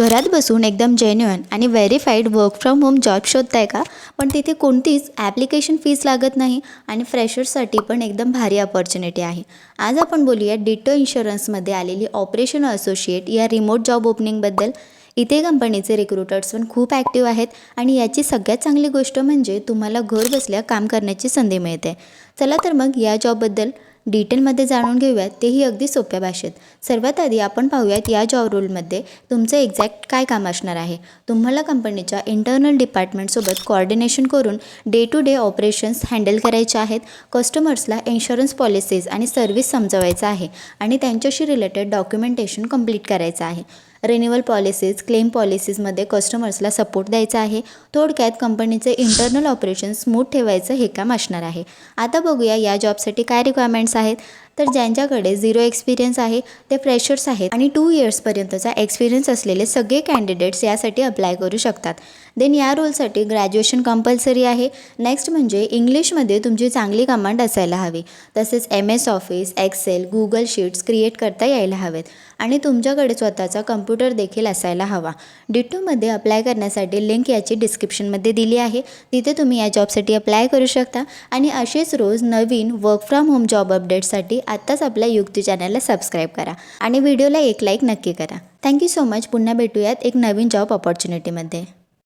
घरात बसून एकदम जेन्युइन आणि verified work from home job शोधताय का? पण तिथे कोणतीच ॲप्लिकेशन फीस लागत नाही आणि फ्रेशर्ससाठी पण एकदम भारी अपॉर्च्युनिटी आहे. आज आपण बोलूया डिटो इन्शुरन्समध्ये आलेली ऑपरेशन असोसिएट या रिमोट जॉब ओपनिंगबद्दल. इथे कंपनीचे रिक्रुटर्स पण खूप ॲक्टिव्ह आहेत आणि याची सगळ्यात चांगली गोष्ट म्हणजे तुम्हाला घर बसल्या काम करण्याची संधी मिळते. चला तर मग या जॉबबद्दल डिटेलमध्ये जाणून घेऊयात, तेही अगदी सोप्या भाषेत. सर्वात आधी आपण पाहूयात या जॉब रोलमध्ये तुमचं एक्झॅक्ट काय काम असणार आहे. तुम्हाला कंपनीच्या इंटरनल डिपार्टमेंटसोबत कोऑर्डिनेशन करून day to day operations handle करायचे आहेत. कस्टमर्सला इन्शुरन्स पॉलिसीज आणि सर्व्हिस समजवायचं आहे आणि त्यांच्याशी रिलेटेड डॉक्युमेंटेशन कंप्लीट करायचं आहे. रिन्युअल पॉलिसीज, क्लेम पॉलिसीजमध्ये कस्टमर्सला सपोर्ट द्यायचा आहे. थोडक्यात कंपनीचे इंटरनल ऑपरेशन स्मूथ ठेवायचं हे काम असणार आहे. आता बघूया या जॉबसाठी काय रिक्वायरमेंट्स आहेत. तर ज्यांच्याकडे 0 एक्सपिरियन्स आहे ते फ्रेशर्स आहेत आणि 2 इयर्सपर्यंतचा एक्सपिरियन्स असलेले सगळे कॅन्डिडेट्स यासाठी अप्लाय करू शकतात. देन या रोलसाठी ग्रॅज्युएशन कंपल्सरी आहे. नेक्स्ट म्हणजे इंग्लिशमध्ये तुमची चांगली कमांड असायला हवी. तसेच MS office, excel, Google sheets create करता यायला हवेत आणि तुमच्याकडे स्वतःचा कम्प्युटर देखील असायला हवा. डिटोमध्ये अप्लाय करण्यासाठी लिंक याची डिस्क्रिप्शनमध्ये दिली आहे. तिथे तुम्ही या जॉबसाठी अप्लाय करू शकता आणि असेच रोज नवीन वर्क फ्रॉम होम जॉब अपडेट्ससाठी आत्ताच आपल्या युक्ती चॅनलला सबस्क्राईब करा आणि व्हिडिओला एक लाईक नक्की करा. Thank you so much. पुन्हा भेटूयात एक नवीन जॉब अपॉर्च्युनिटीमध्ये.